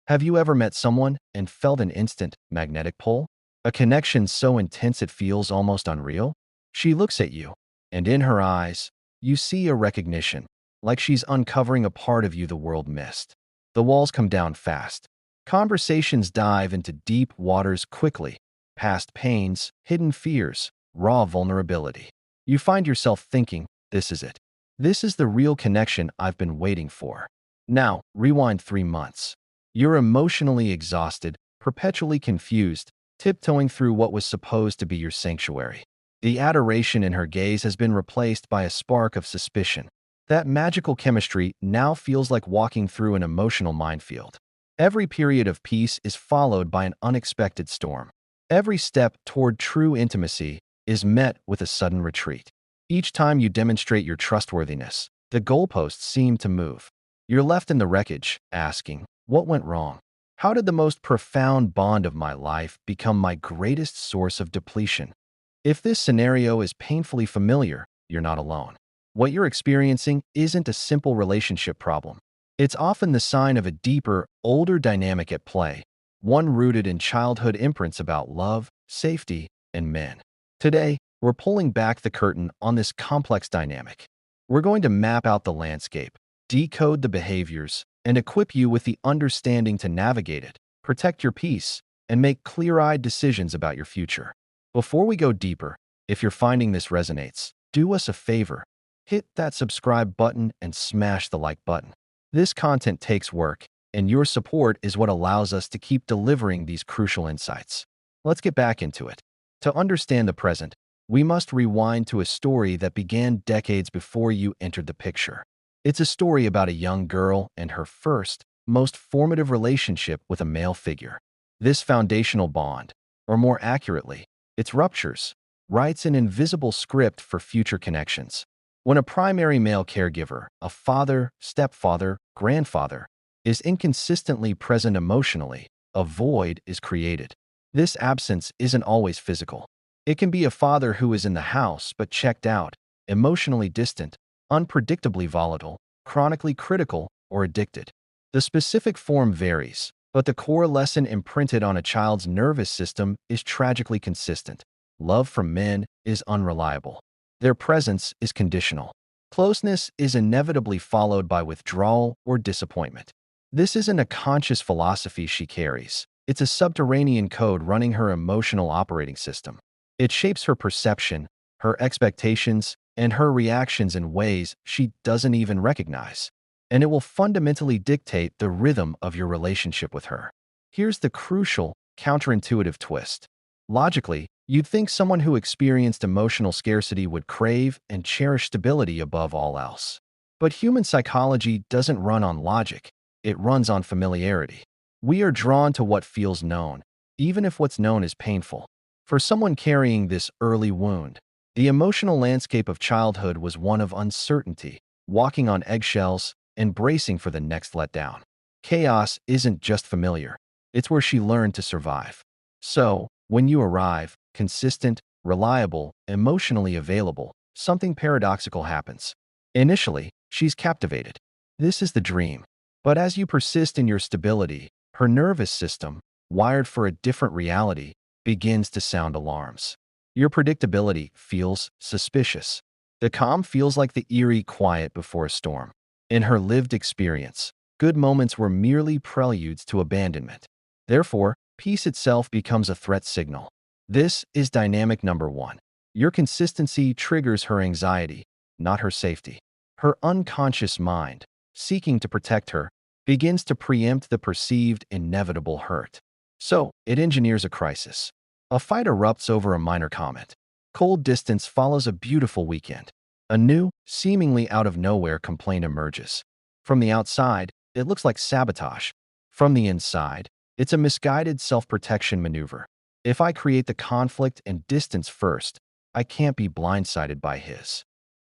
Have you ever met someone and felt an instant magnetic pull? A connection so intense it feels almost unreal? She looks at you, and in her eyes, you see a recognition, like she's uncovering a part of you the world missed. The walls come down fast. Conversations dive into deep waters quickly, past pains, hidden fears, raw vulnerability. You find yourself thinking, this is it. This is the real connection I've been waiting for. Now, rewind 3 months. You're emotionally exhausted, perpetually confused, tiptoeing through what was supposed to be your sanctuary. The adoration in her gaze has been replaced by a spark of suspicion. That magical chemistry now feels like walking through an emotional minefield. Every period of peace is followed by an unexpected storm. Every step toward true intimacy is met with a sudden retreat. Each time you demonstrate your trustworthiness, the goalposts seem to move. You're left in the wreckage, asking, what went wrong? How did the most profound bond of my life become my greatest source of depletion? If this scenario is painfully familiar, you're not alone. What you're experiencing isn't a simple relationship problem. It's often the sign of a deeper, older dynamic at play, one rooted in childhood imprints about love, safety, and men. Today, we're pulling back the curtain on this complex dynamic. We're going to map out the landscape, decode the behaviors, and equip you with the understanding to navigate it, protect your peace, and make clear-eyed decisions about your future. Before we go deeper, if you're finding this resonates, do us a favor. Hit that subscribe button and smash the like button. This content takes work, and your support is what allows us to keep delivering these crucial insights. Let's get back into it. To understand the present, we must rewind to a story that began decades before you entered the picture. It's a story about a young girl and her first, most formative relationship with a male figure. This foundational bond, or more accurately, its ruptures, writes an invisible script for future connections. When a primary male caregiver, a father, stepfather, grandfather, is inconsistently present emotionally, a void is created. This absence isn't always physical. It can be a father who is in the house but checked out, emotionally distant, unpredictably volatile, chronically critical, or addicted. The specific form varies, but the core lesson imprinted on a child's nervous system is tragically consistent. Love from men is unreliable. Their presence is conditional. Closeness is inevitably followed by withdrawal or disappointment. This isn't a conscious philosophy she carries. It's a subterranean code running her emotional operating system. It shapes her perception, her expectations, and her reactions in ways she doesn't even recognize. And it will fundamentally dictate the rhythm of your relationship with her. Here's the crucial, counterintuitive twist. Logically, you'd think someone who experienced emotional scarcity would crave and cherish stability above all else. But human psychology doesn't run on logic. It runs on familiarity. We are drawn to what feels known, even if what's known is painful. For someone carrying this early wound, the emotional landscape of childhood was one of uncertainty, walking on eggshells, and bracing for the next letdown. Chaos isn't just familiar. It's where she learned to survive. So, when you arrive, consistent, reliable, emotionally available, something paradoxical happens. Initially, she's captivated. This is the dream. But as you persist in your stability, her nervous system, wired for a different reality, begins to sound alarms. Your predictability feels suspicious. The calm feels like the eerie quiet before a storm. In her lived experience, good moments were merely preludes to abandonment. Therefore, peace itself becomes a threat signal. This is dynamic number one. Your consistency triggers her anxiety, not her safety. Her unconscious mind, seeking to protect her, begins to preempt the perceived inevitable hurt. So, it engineers a crisis. A fight erupts over a minor comment. Cold distance follows a beautiful weekend. A new, seemingly out-of-nowhere complaint emerges. From the outside, it looks like sabotage. From the inside, it's a misguided self-protection maneuver. If I create the conflict and distance first, I can't be blindsided by his.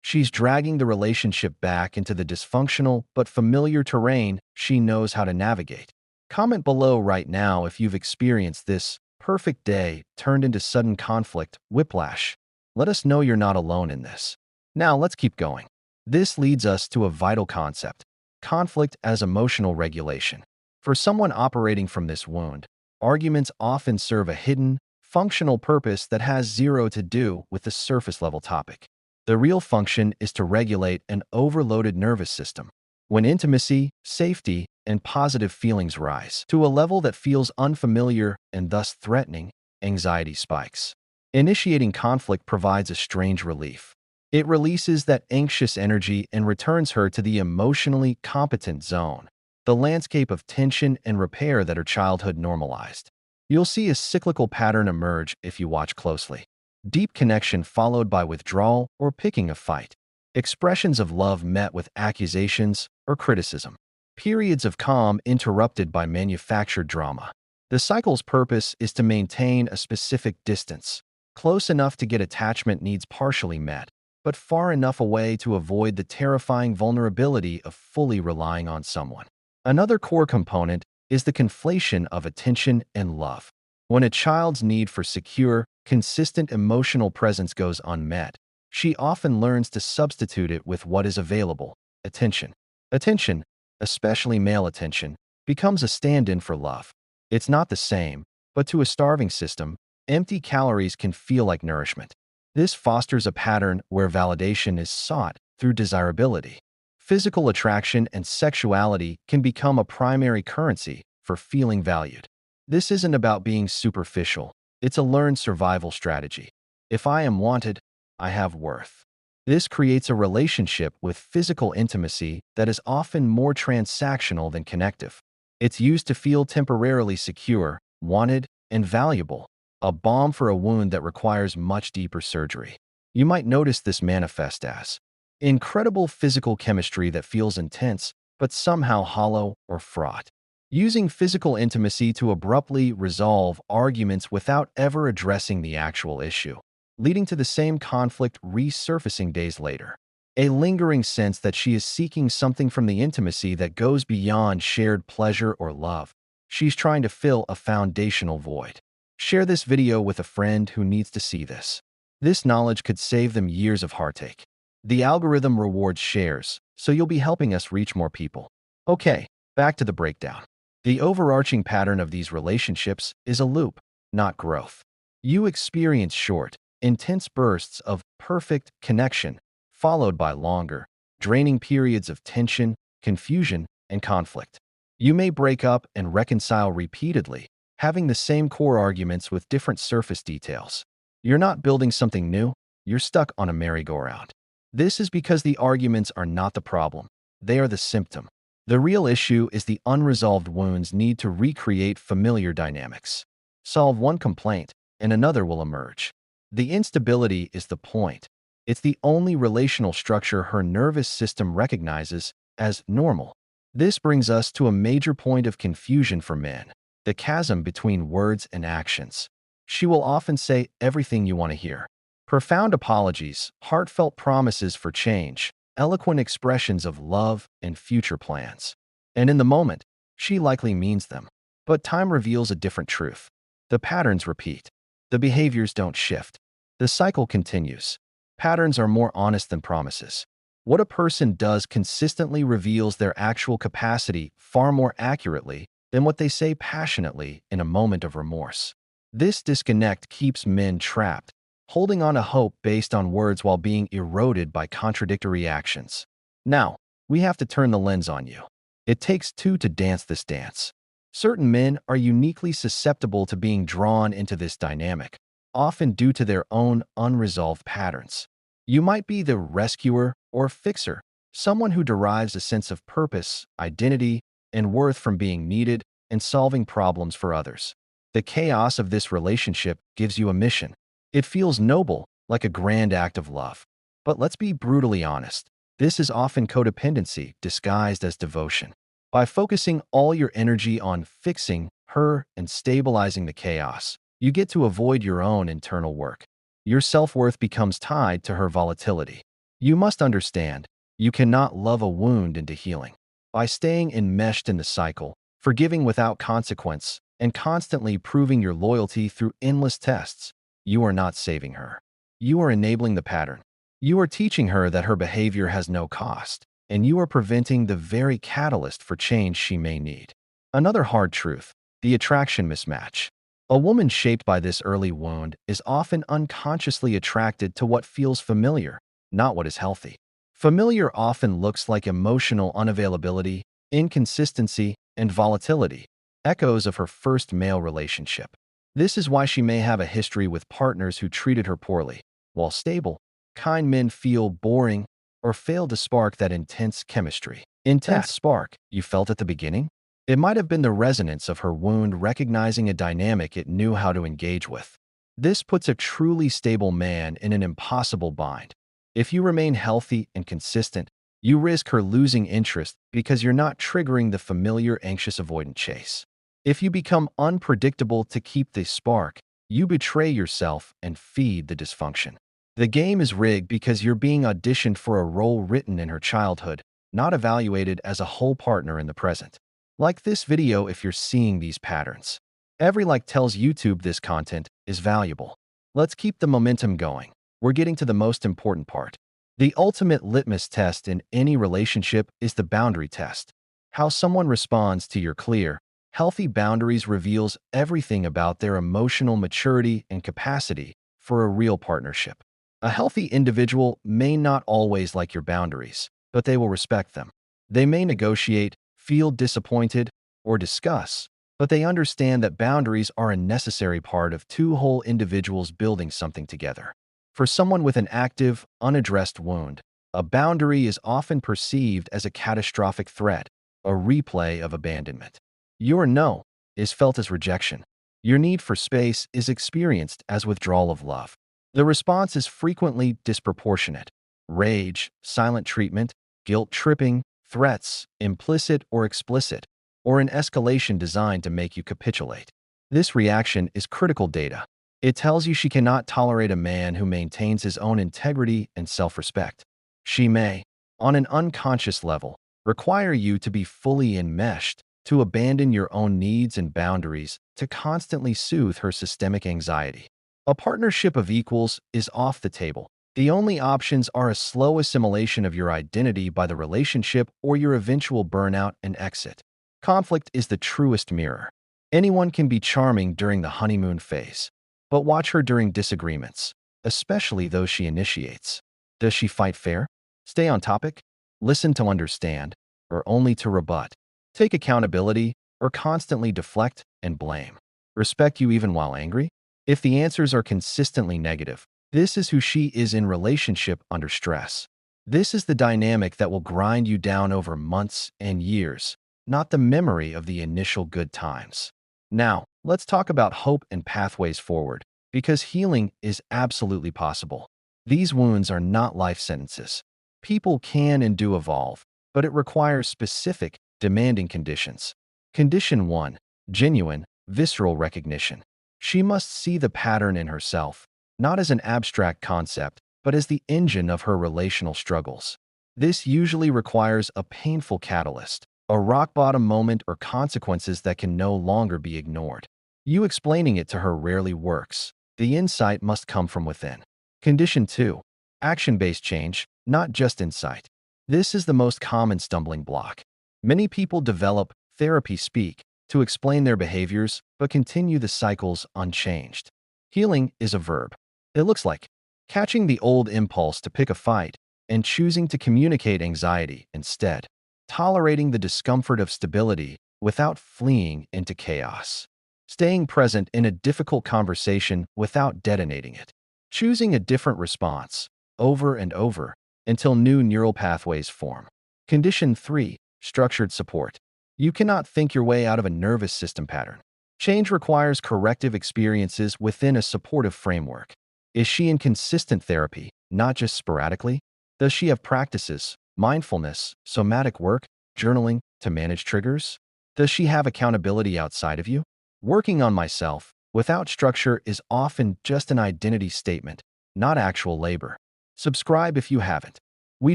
She's dragging the relationship back into the dysfunctional but familiar terrain she knows how to navigate. Comment below right now if you've experienced this perfect day turned into sudden conflict, whiplash. Let us know you're not alone in this. Now let's keep going. This leads us to a vital concept: conflict as emotional regulation. For someone operating from this wound, arguments often serve a hidden, functional purpose that has zero to do with the surface-level topic. The real function is to regulate an overloaded nervous system. When intimacy, safety, and positive feelings rise to a level that feels unfamiliar and thus threatening, anxiety spikes. Initiating conflict provides a strange relief. It releases that anxious energy and returns her to the emotionally competent zone, the landscape of tension and repair that her childhood normalized. You'll see a cyclical pattern emerge if you watch closely. Deep connection followed by withdrawal or picking a fight. Expressions of love met with accusations or criticism. Periods of calm interrupted by manufactured drama. The cycle's purpose is to maintain a specific distance, close enough to get attachment needs partially met, but far enough away to avoid the terrifying vulnerability of fully relying on someone. Another core component is the conflation of attention and love. When a child's need for secure, consistent emotional presence goes unmet, she often learns to substitute it with what is available: attention. Attention, especially male attention, becomes a stand-in for love. It's not the same, but to a starving system, empty calories can feel like nourishment. This fosters a pattern where validation is sought through desirability. Physical attraction and sexuality can become a primary currency for feeling valued. This isn't about being superficial. It's a learned survival strategy. If I am wanted, I have worth. This creates a relationship with physical intimacy that is often more transactional than connective. It's used to feel temporarily secure, wanted, and valuable, a balm for a wound that requires much deeper surgery. You might notice this manifest as incredible physical chemistry that feels intense, but somehow hollow or fraught. Using physical intimacy to abruptly resolve arguments without ever addressing the actual issue, leading to the same conflict resurfacing days later. A lingering sense that she is seeking something from the intimacy that goes beyond shared pleasure or love. She's trying to fill a foundational void. Share this video with a friend who needs to see this. This knowledge could save them years of heartache. The algorithm rewards shares, so you'll be helping us reach more people. Okay, back to the breakdown. The overarching pattern of these relationships is a loop, not growth. You experience short, intense bursts of perfect connection, followed by longer, draining periods of tension, confusion, and conflict. You may break up and reconcile repeatedly, having the same core arguments with different surface details. You're not building something new, you're stuck on a merry-go-round. This is because the arguments are not the problem, they are the symptom. The real issue is the unresolved wounds need to recreate familiar dynamics. Solve one complaint, and another will emerge. The instability is the point. It's the only relational structure her nervous system recognizes as normal. This brings us to a major point of confusion for men: the chasm between words and actions. She will often say everything you want to hear. Profound apologies, heartfelt promises for change, eloquent expressions of love and future plans. And in the moment, she likely means them. But time reveals a different truth. The patterns repeat. The behaviors don't shift. The cycle continues. Patterns are more honest than promises. What a person does consistently reveals their actual capacity far more accurately than what they say passionately in a moment of remorse. This disconnect keeps men trapped, holding on to hope based on words while being eroded by contradictory actions. Now, we have to turn the lens on you. It takes two to dance this dance. Certain men are uniquely susceptible to being drawn into this dynamic, often due to their own unresolved patterns. You might be the rescuer or fixer, someone who derives a sense of purpose, identity, and worth from being needed and solving problems for others. The chaos of this relationship gives you a mission. It feels noble, like a grand act of love. But let's be brutally honest. This is often codependency disguised as devotion. By focusing all your energy on fixing her and stabilizing the chaos, you get to avoid your own internal work. Your self-worth becomes tied to her volatility. You must understand, you cannot love a wound into healing. By staying enmeshed in the cycle, forgiving without consequence, and constantly proving your loyalty through endless tests, you are not saving her. You are enabling the pattern. You are teaching her that her behavior has no cost, and you are preventing the very catalyst for change she may need. Another hard truth, the attraction mismatch. A woman shaped by this early wound is often unconsciously attracted to what feels familiar, not what is healthy. Familiar often looks like emotional unavailability, inconsistency, and volatility, echoes of her first male relationship. This is why she may have a history with partners who treated her poorly, while stable, kind men feel boring or fail to spark that intense chemistry. Intense spark you felt at the beginning? It might have been the resonance of her wound recognizing a dynamic it knew how to engage with. This puts a truly stable man in an impossible bind. If you remain healthy and consistent, you risk her losing interest because you're not triggering the familiar anxious avoidant chase. If you become unpredictable to keep the spark, you betray yourself and feed the dysfunction. The game is rigged because you're being auditioned for a role written in her childhood, not evaluated as a whole partner in the present. Like this video if you're seeing these patterns. Every like tells YouTube this content is valuable. Let's keep the momentum going. We're getting to the most important part. The ultimate litmus test in any relationship is the boundary test. How someone responds to your clear, healthy boundaries reveals everything about their emotional maturity and capacity for a real partnership. A healthy individual may not always like your boundaries, but they will respect them. They may negotiate, feel disappointed, or discuss, but they understand that boundaries are a necessary part of two whole individuals building something together. For someone with an active, unaddressed wound, a boundary is often perceived as a catastrophic threat, a replay of abandonment. Your no is felt as rejection. Your need for space is experienced as withdrawal of love. The response is frequently disproportionate. Rage, silent treatment, guilt tripping, threats, implicit or explicit, or an escalation designed to make you capitulate. This reaction is critical data. It tells you she cannot tolerate a man who maintains his own integrity and self-respect. She may, on an unconscious level, require you to be fully enmeshed, to abandon your own needs and boundaries, to constantly soothe her systemic anxiety. A partnership of equals is off the table. The only options are a slow assimilation of your identity by the relationship or your eventual burnout and exit. Conflict is the truest mirror. Anyone can be charming during the honeymoon phase, but watch her during disagreements, especially those she initiates. Does she fight fair? Stay on topic? Listen to understand, or only to rebut? Take accountability, or constantly deflect and blame? Respect you even while angry? If the answers are consistently negative, this is who she is in relationship under stress. This is the dynamic that will grind you down over months and years, not the memory of the initial good times. Now, let's talk about hope and pathways forward, because healing is absolutely possible. These wounds are not life sentences. People can and do evolve, but it requires specific, demanding conditions. Condition 1. Genuine, visceral recognition. She must see the pattern in herself, not as an abstract concept, but as the engine of her relational struggles. This usually requires a painful catalyst, a rock-bottom moment or consequences that can no longer be ignored. You explaining it to her rarely works. The insight must come from within. Condition 2. Action-based change, not just insight. This is the most common stumbling block. Many people develop therapy speak to explain their behaviors, but continue the cycles unchanged. Healing is a verb. It looks like catching the old impulse to pick a fight and choosing to communicate anxiety instead, tolerating the discomfort of stability without fleeing into chaos, staying present in a difficult conversation without detonating it, choosing a different response over and over until new neural pathways form. Condition 3. Structured support. You cannot think your way out of a nervous system pattern. Change requires corrective experiences within a supportive framework. Is she in consistent therapy, not just sporadically? Does she have practices, mindfulness, somatic work, journaling to manage triggers? Does she have accountability outside of you? Working on myself without structure is often just an identity statement, not actual labor. Subscribe if you haven't. We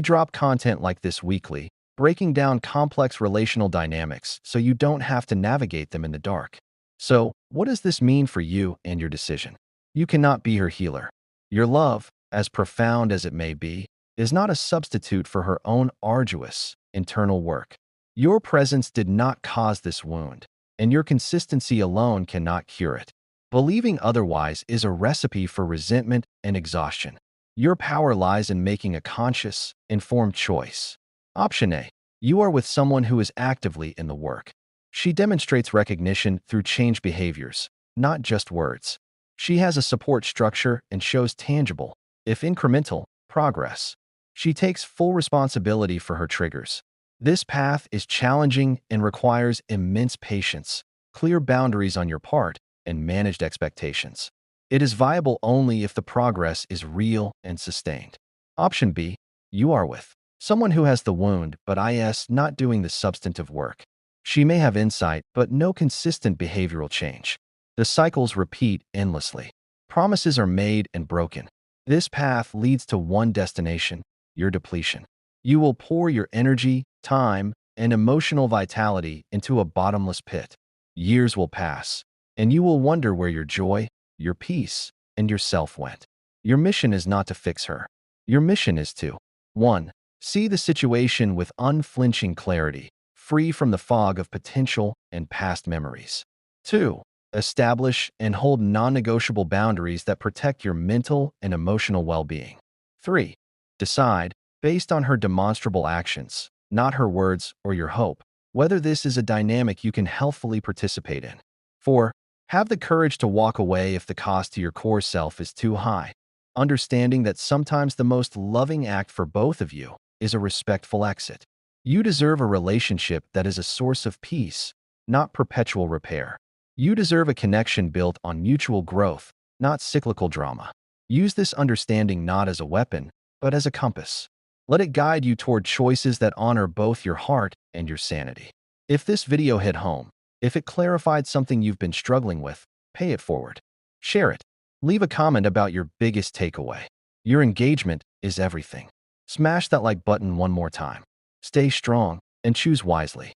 drop content like this weekly, breaking down complex relational dynamics so you don't have to navigate them in the dark. So, what does this mean for you and your decision? You cannot be her healer. Your love, as profound as it may be, is not a substitute for her own arduous, internal work. Your presence did not cause this wound. and your consistency alone cannot cure it. Believing otherwise is a recipe for resentment and exhaustion. Your power lies in making a conscious, informed choice. Option A. You are with someone who is actively in the work. She demonstrates recognition through changed behaviors, not just words. She has a support structure and shows tangible, if incremental, progress. She takes full responsibility for her triggers. This path is challenging and requires immense patience, clear boundaries on your part, and managed expectations. It is viable only if the progress is real and sustained. Option B. You are with someone who has the wound but is not doing the substantive work. She may have insight but no consistent behavioral change. The cycles repeat endlessly. Promises are made and broken. This path leads to one destination: your depletion. You will pour your energy, time, and emotional vitality into a bottomless pit. Years will pass, and you will wonder where your joy, your peace, and your self went. Your mission is not to fix her. Your mission is to 1. See the situation with unflinching clarity, free from the fog of potential and past memories. 2. Establish and hold non-negotiable boundaries that protect your mental and emotional well-being. 3. Decide, based on her demonstrable actions, not her words or your hope, whether this is a dynamic you can healthfully participate in. 4. Have the courage to walk away if the cost to your core self is too high, understanding that sometimes the most loving act for both of you is a respectful exit. You deserve a relationship that is a source of peace, not perpetual repair. You deserve a connection built on mutual growth, not cyclical drama. Use this understanding not as a weapon, but as a compass. Let it guide you toward choices that honor both your heart and your sanity. If this video hit home, if it clarified something you've been struggling with, pay it forward. Share it. Leave a comment about your biggest takeaway. Your engagement is everything. Smash that like button one more time. Stay strong and choose wisely.